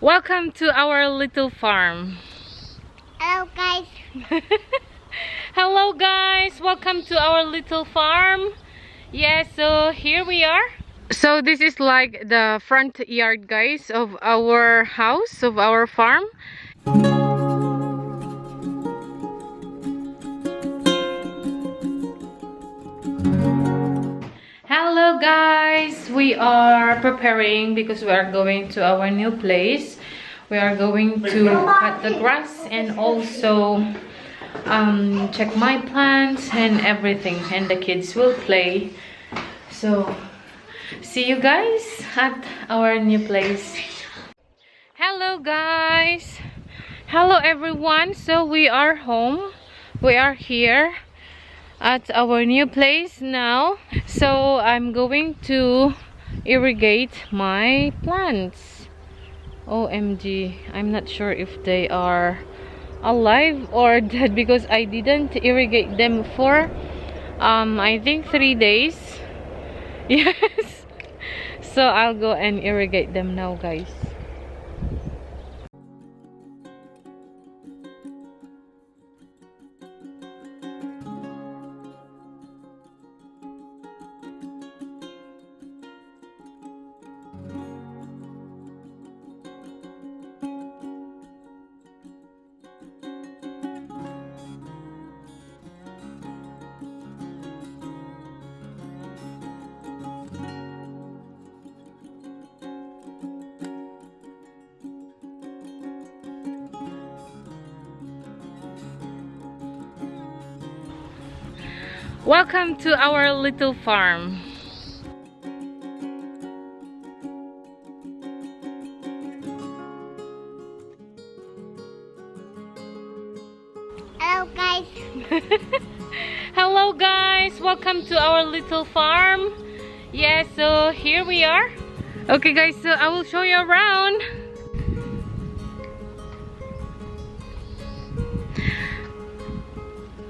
Welcome to our little farm. Hello guys. Hello guys, welcome to our little farm. Yes, so here we are. So this is like the front yard, guys, of our house, of our farm. Hello guys, we are preparing because we are going to our new place. We are going to cut the grass and also check my plants and everything, and the kids will play. So see you guys at our new place. Hello guys, hello everyone. So we are home, we are here at our new place now. So I'm going to irrigate my plants. OMG, I'm not sure if they are alive or dead because I didn't irrigate them for I think 3 days. Yes. So I'll go and irrigate them now, guys. Welcome to our little farm. Hello guys. Hello guys, welcome to our little farm. Yes, so here we are. Okay guys, so I will show you around.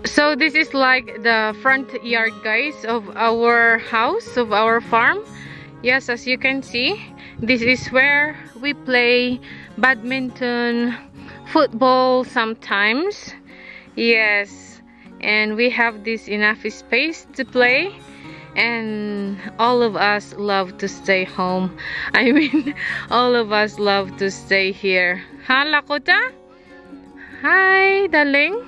So this is like the front yard, guys, of our house, of our farm. Yes, as you can see, this is where we play badminton, football sometimes. Yes, and we have this enough space to play, and all of us love to stay home. I mean, all of us love to stay here. Huh, Lakota? Hi, darling.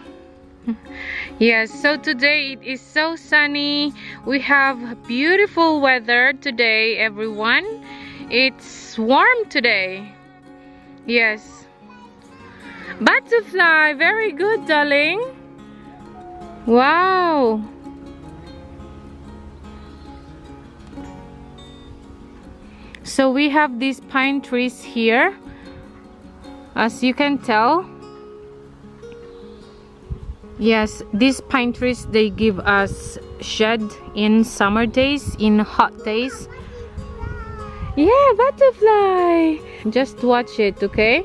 Yes, so today it is so sunny. We have beautiful weather today, everyone. It's warm today. Yes. Butterfly, very good, darling. Wow. So we have these pine trees here, as you can tell. Yes, these pine trees, they give us shade in summer days, in hot days. Yeah, butterfly. Just watch it, okay?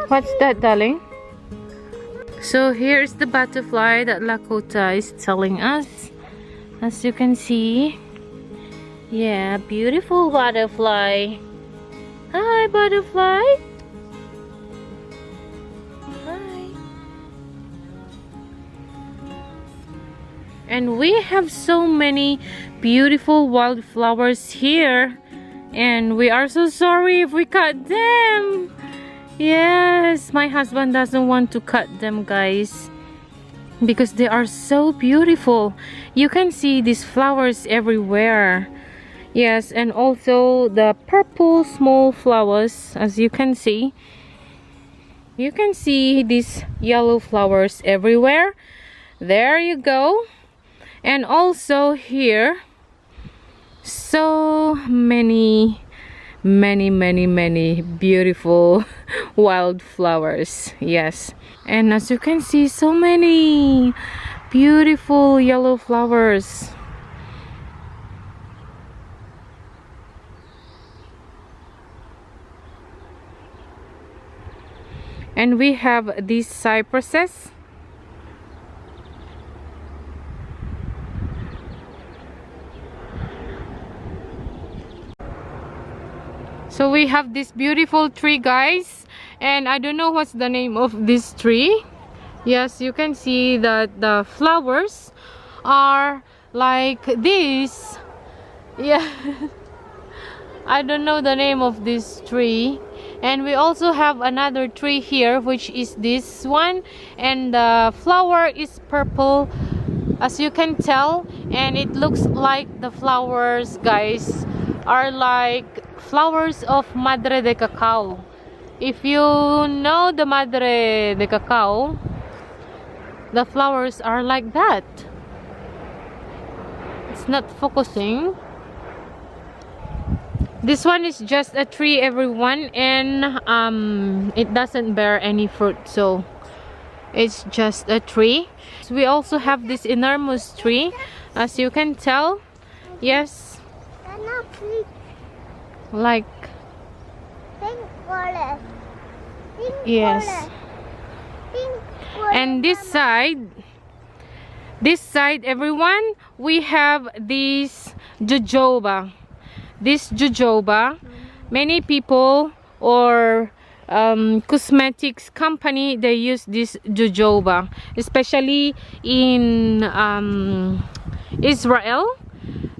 What's that, darling? So here's the butterfly that Lakota is telling us. As you can see. Yeah, beautiful butterfly. Hi, butterfly. Hi. And we have so many beautiful wildflowers here. And we are so sorry if we cut them. Yes, my husband doesn't want to cut them, guys, because they are so beautiful. You can see these flowers everywhere. Yes, and also the purple small flowers, as you can see. You can see these yellow flowers everywhere. There you go. And also here, so many beautiful wildflowers. Yes, and as you can see, so many beautiful yellow flowers. And we have these cypresses. So we have this beautiful tree, guys, and I don't know what's the name of this tree. Yes, you can see that the flowers are like this. Yeah. I don't know the name of this tree. And we also have another tree here, which is this one, and the flower is purple, as you can tell, and it looks like the flowers, guys, are like flowers of Madre de Cacao. If you know the Madre de Cacao, the flowers are like that. It's not focusing. This one is just a tree, everyone, and it doesn't bear any fruit, so it's just a tree. So we also have this enormous tree, as you can tell. Yes, like pink forest. Pink yes. forest. Pink forest. And this side, everyone, we have this jojoba. This jojoba, many people or cosmetics company, they use this jojoba, especially in Israel.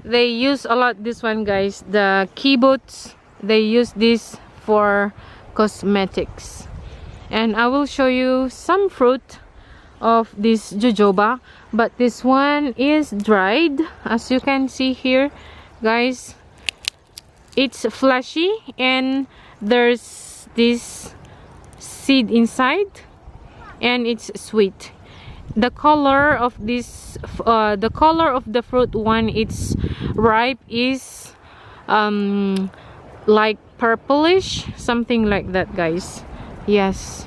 They use a lot this one, guys. The kibbutz, they use this for cosmetics. And I will show you some fruit of this jojoba, but this one is dried, as you can see here, guys. It's fleshy and there's this seed inside, and it's sweet. The color of this the color of the fruit when it's ripe is like purplish, something like that, guys. Yes,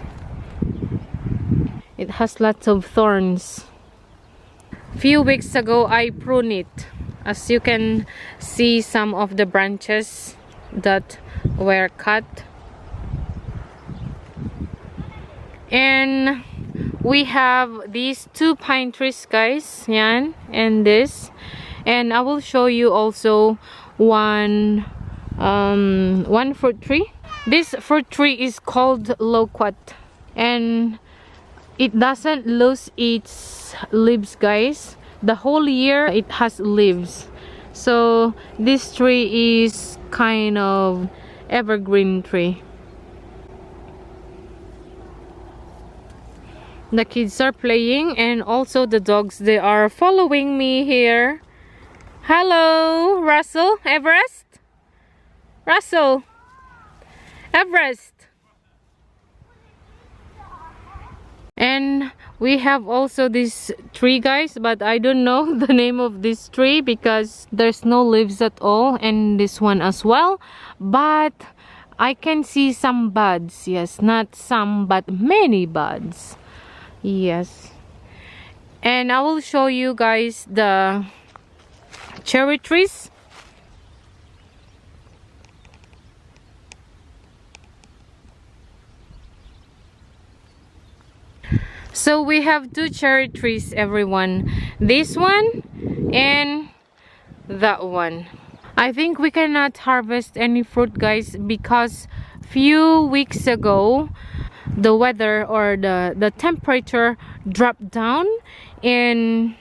it has lots of thorns. Few weeks ago I pruned it. As you can see, some of the branches that were cut. And we have these two pine trees, guys. Yan, and this. And I will show you also one fruit tree. This fruit tree is called loquat, and it doesn't lose its leaves, guys. The whole year it has leaves. So this tree is kind of evergreen tree. The kids are playing, and also the dogs, they are following me here. Hello, Russell, Everest? Russell, Everest. And we have also this tree, guys, but I don't know the name of this tree because there's no leaves at all, and this one as well, but I can see some buds. Yes, not some but many buds. Yes. And I will show you guys the cherry trees. So we have two cherry trees, everyone. This one and that one. I think we cannot harvest any fruit, guys, because few weeks ago the weather or the temperature dropped down and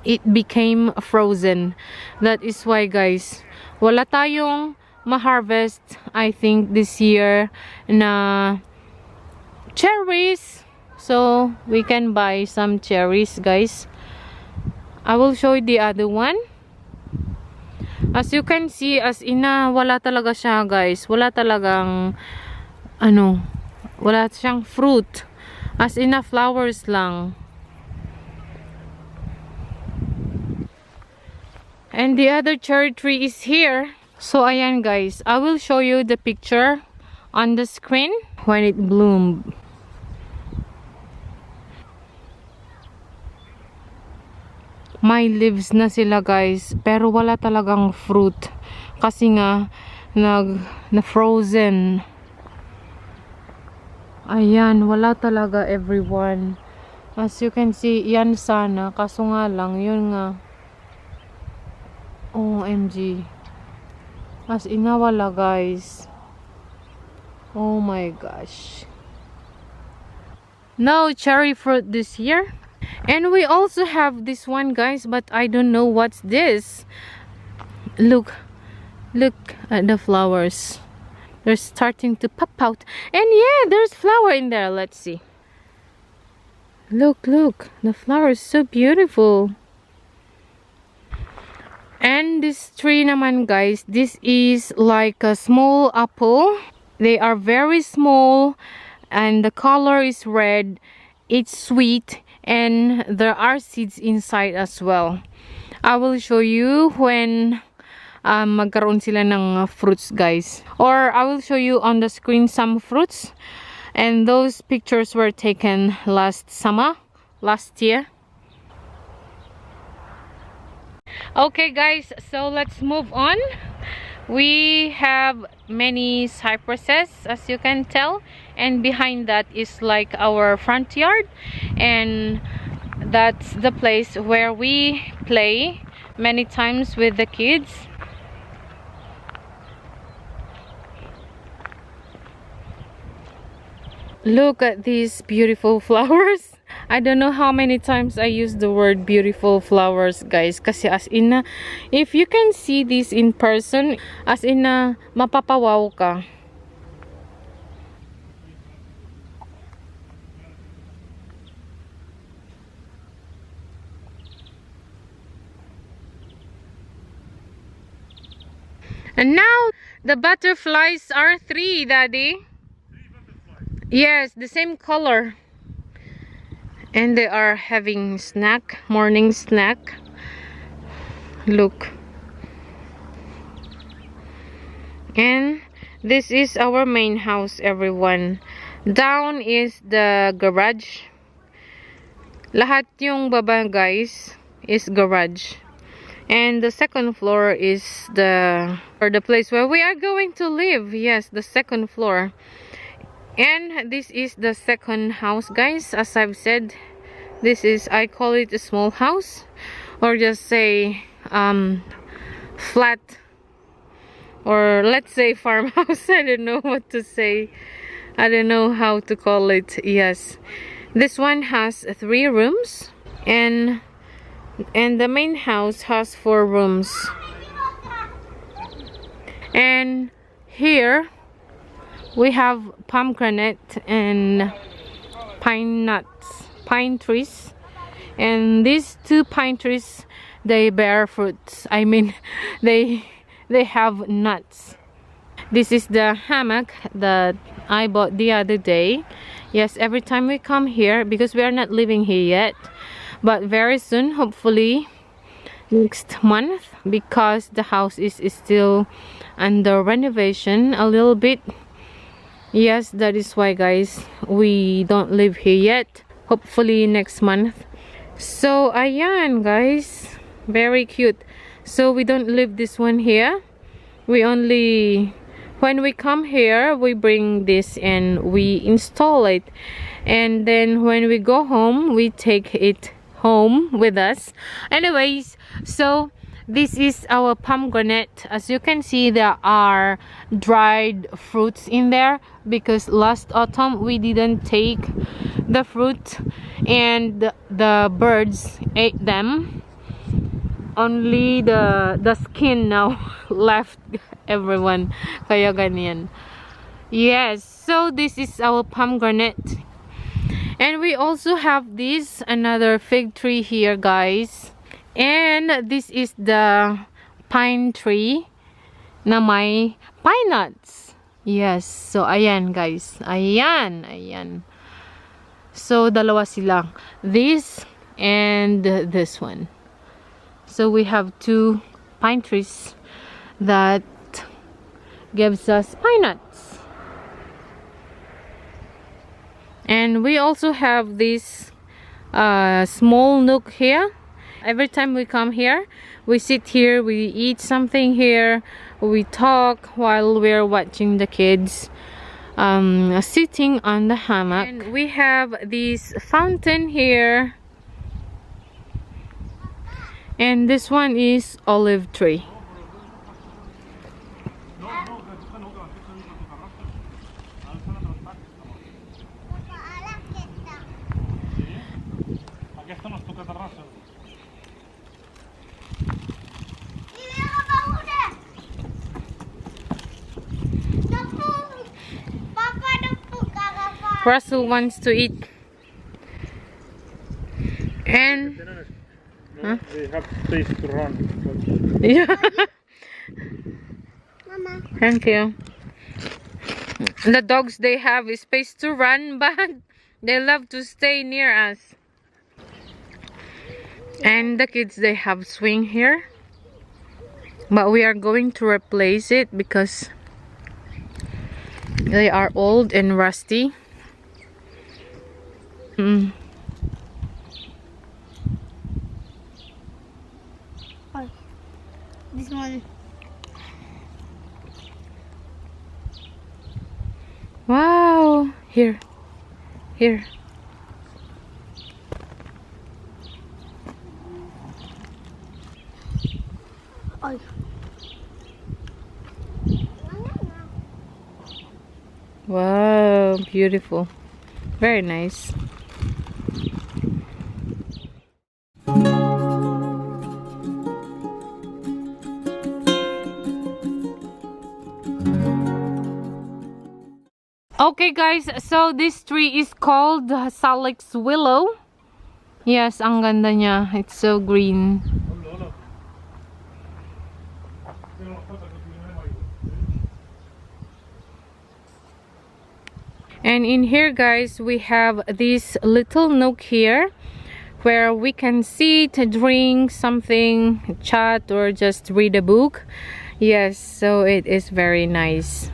it became frozen. That is why, guys, wala tayong ma-harvest, I think, this year na cherries. So we can buy some cherries, guys. I will show you the other one. As you can see, as ina, wala talaga siya, guys. Wala talagang wala siyang fruit. As ina, flowers lang. And the other cherry tree is here. So ayan, guys, I will show you the picture on the screen when it bloomed. May leaves na sila, guys, pero wala talagang fruit kasi nga na frozen. Ayan, wala talaga, everyone. As you can see, yan sana, kaso nga lang, yun nga, OMG, As in nawala, guys. Oh my gosh. No cherry fruit this year. And we also have this one, guys, but I don't know what's this. Look at the flowers. They're starting to pop out. And yeah, there's flower in there. Let's see. Look, the flower is so beautiful. And this tree naman, guys, this is like a small apple. They are very small and the color is red. It's sweet and there are seeds inside as well. I will show you when magkaroon sila ng fruits, guys. Or I will show you on the screen some fruits. And those pictures were taken last year. Okay, guys, so let's move on. We have many cypresses, as you can tell, and behind that is like our front yard, and that's the place where we play many times with the kids. Look at these beautiful flowers. I don't know how many times I use the word beautiful flowers, guys. Kasi as in na, if you can see this in person, as in na, mapapawaw ka. And now, the butterflies are 3, Daddy. 3 butterflies? Yes, the same color. And they are having morning snack. Look. And this is our main house, everyone. Down is the garage. Lahat yung baba, guys, is garage. And the second floor is the place where we are going to live. Yes, the second floor. And this is the second house, guys. As I've said, this is, I call it a small house, or just say flat, or let's say farmhouse. I don't know what to say. I don't know how to call it. Yes, this one has 3 rooms, and the main house has 4 rooms. And here we have pomegranate and pine trees, and these 2 pine trees, they bear fruits. I mean, they have nuts. This is the hammock that I bought the other day. Yes, every time we come here, because we are not living here yet, but very soon, hopefully next month, because the house is still under renovation a little bit. Yes, that is why, guys, we don't live here yet. Hopefully next month. So ayan, guys, very cute. So we don't leave this one here. We only, when we come here, we bring this and we install it, and then when we go home, we take it home with us. Anyways, so this is our pomegranate. As you can see, there are dried fruits in there because last autumn we didn't take the fruit and the birds ate them. Only the skin now left, everyone. Kaya ganyan. Yes, so this is our pomegranate. And we also have this another fig tree here, guys. And this is the pine tree na may pine nuts. Yes, so ayan, guys. Ayan. So dalawa sila. This and this one. So we have 2 pine trees that gives us pine nuts. And we also have this small nook here. Every time we come here, we sit here, we eat something here, we talk while we're watching the kids sitting on the hammock. And we have this fountain here, and this one is olive tree. Russell wants to eat. And no, they have space to run. yeah. Mama. Thank you. The dogs, they have space to run, but they love to stay near us. And the kids, they have swing here, but we are going to replace it because they are old and rusty. Oh, this one. Wow, here. Oh. Wow, beautiful. Very nice. Okay guys, so this tree is called Salix Willow. Yes, ang ganda niya. It's so green. And in here guys, we have this little nook here where we can sit, drink something, chat, or just read a book. Yes, so it is very nice.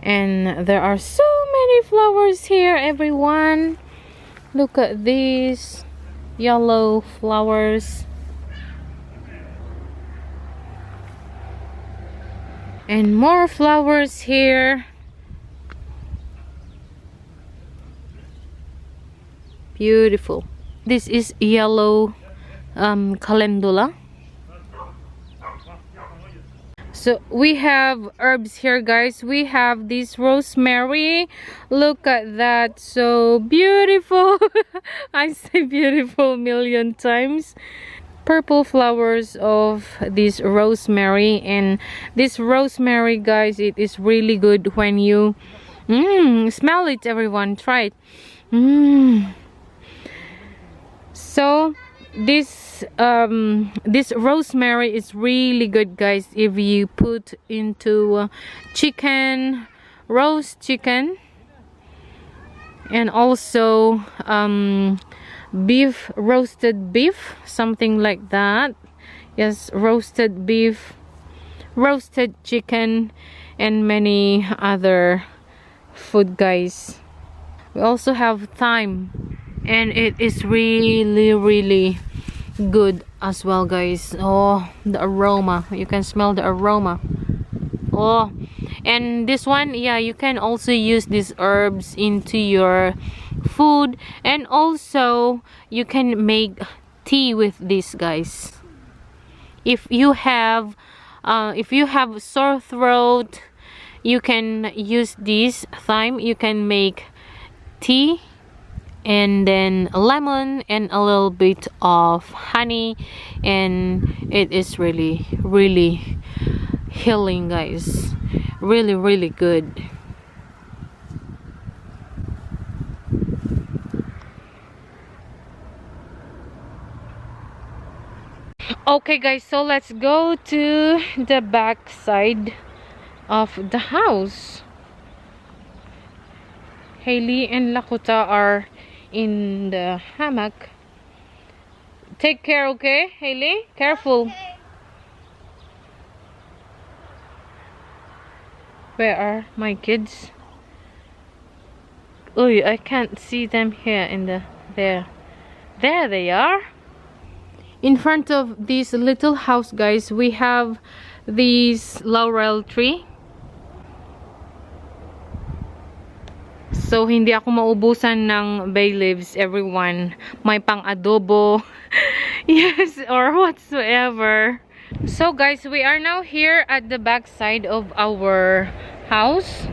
And there are so many flowers here, everyone. Look at these yellow flowers. And more flowers here. Beautiful. This is yellow calendula. So we have herbs here guys. We have this rosemary. Look at that, so beautiful. I say beautiful a million times. Purple flowers of this rosemary. And this rosemary guys, it is really good when you smell it. Everyone try it. So this rosemary is really good guys if you put into chicken, roast chicken, and also beef, roasted beef, something like that. Yes, roasted beef, roasted chicken, and many other food guys. We also have thyme, and it is really good as well guys. Oh, the aroma, you can smell the aroma. Oh, and this one, yeah, you can also use these herbs into your food, and also you can make tea with this guys. If you have sore throat, you can use this thyme. You can make tea, and then a lemon and a little bit of honey, and it is really healing guys. Really good. Okay guys, so let's go to the back side of the house. Hailey and Lakota are in the hammock. Take care, okay, Hailey? Careful. Okay. Where are my kids? Oh, I can't see them here in the there they are. In front of this little house guys, we have this laurel tree. So hindi ako maubusan ng bay leaves, everyone. May pang adobo. Yes, or whatsoever. So guys, we are now here at the back side of our house,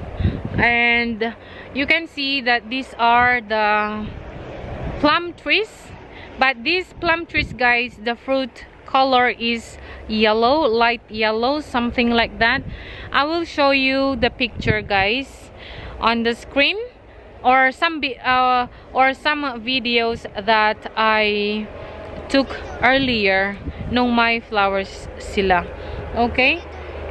and you can see that these are the plum trees. But these plum trees guys, the fruit color is yellow, light yellow, something like that. I will show you the picture guys on the screen. or some videos that I took earlier nung may flowers sila. Okay?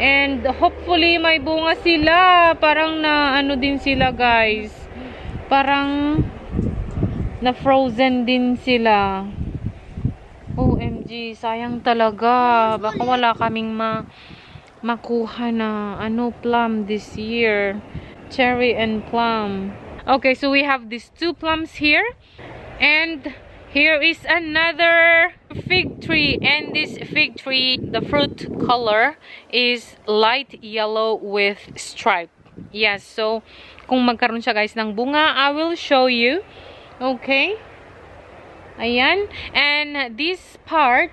And hopefully may bunga sila. Parang na ano din sila, guys. Parang na frozen din sila. OMG, sayang talaga. Baka wala kaming makuha na ano plum this year. Cherry and plum. Okay, so we have these 2 plums here. And here is another fig tree. And this fig tree, the fruit color is light yellow with stripe. Yes, so kung magkaroon siya, guys, ng bunga, I will show you. Okay? Ayan. And this part,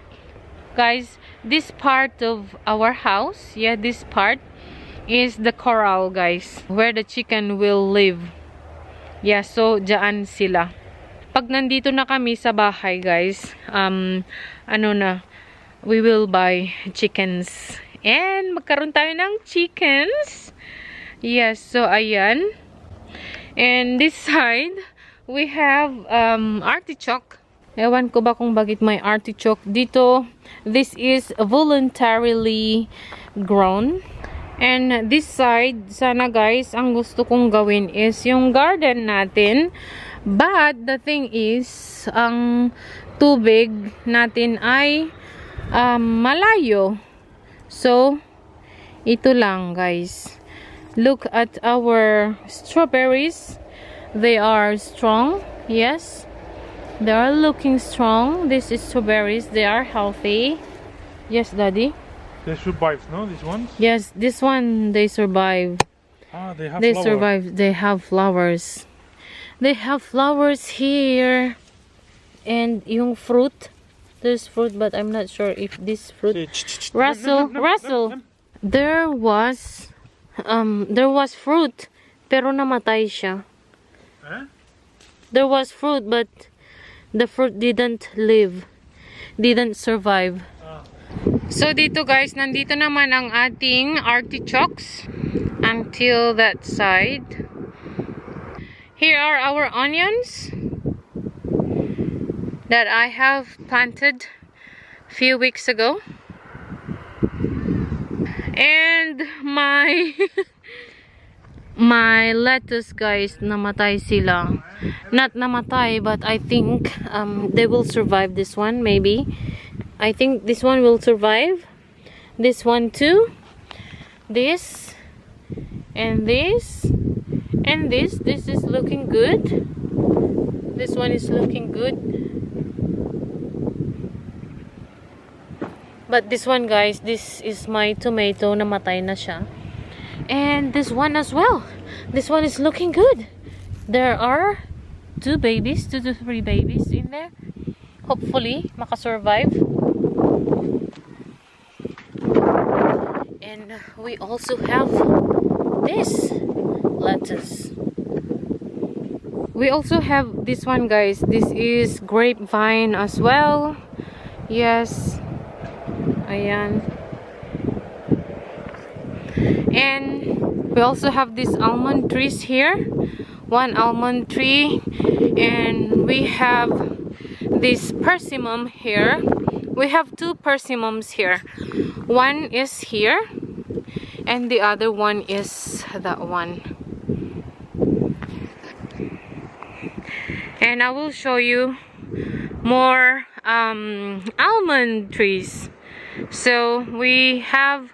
guys, this part of our house, yeah, this part is the corral, guys, where the chicken will live. Yeah, so dyan sila. Pag nandito na kami sa bahay, guys, ano na, we will buy chickens. And magkaroon tayo ng chickens. Yes, so ayan. And this side, we have artichoke. Ewan ko ba kung bakit may artichoke dito. This is voluntarily grown. And this side, sana guys, ang gusto kong gawin is yung garden natin. But the thing is, ang tubig natin ay malayo. So, ito lang, guys. Look at our strawberries. They are strong. Yes. They are looking strong. This is strawberries. They are healthy. Yes, Daddy. They survive, no? These ones? Yes, this one they survive. Ah, they have They flower. survive. They have flowers. They have flowers here. And yung fruit. There's fruit, but I'm not sure if this fruit. Russell, Russell. There was fruit, pero namatay siya. Eh? There was fruit, but the fruit didn't live, didn't survive. So dito, guys, nandito naman ang ating artichokes until that side. Here are our onions that I have planted a few weeks ago. And my my lettuce, guys, namatay sila. Not namatay, but I think they will survive this one, maybe. I think this one will survive. This one too. This. And this. And this. This is looking good. This one is looking good. But this one, guys, this is my tomato. Namatay na siya. And this one as well. This one is looking good. There are 2 babies, 2 to 3 babies in there. Hopefully, makasurvive. And we also have this lettuce. We also have this one, guys. This is grapevine as well. Yes. Ayan. And we also have these almond trees here. 1 almond tree. And we have this persimmon here. We have 2 persimmons here. One is here. And the other one is that one. And I will show you more almond trees. So we have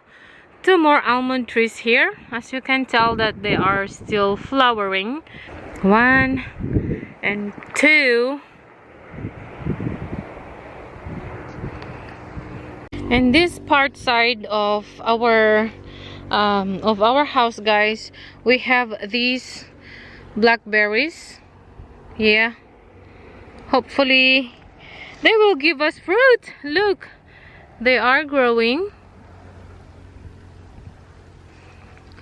2 more almond trees here. As you can tell that they are still flowering. 1 and 2. And this part side of our house, guys, we have these blackberries. Yeah. Hopefully they will give us fruit. Look, they are growing.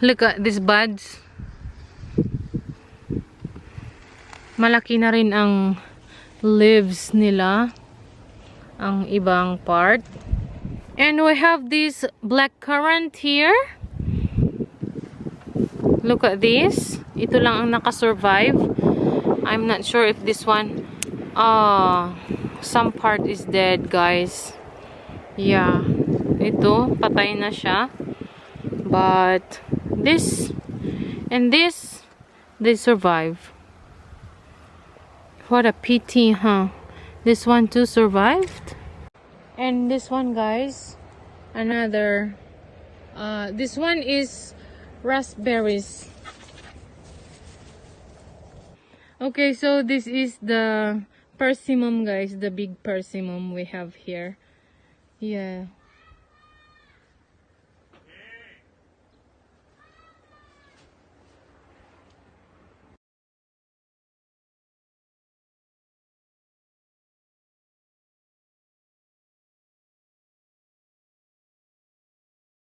Look at these buds. Malaki na rin ang leaves nila, ang ibang part. And we have this blackcurrant here. Look at this. Ito lang ang nakasurvive. I'm not sure if this one, some part is dead, guys. Yeah, ito patay na siya, but this and this, they survive. What a pity, huh? This one too survived. And this one, guys, another, this one is raspberries. Okay, so this is the persimmon, guys, the big persimmon we have here. Yeah,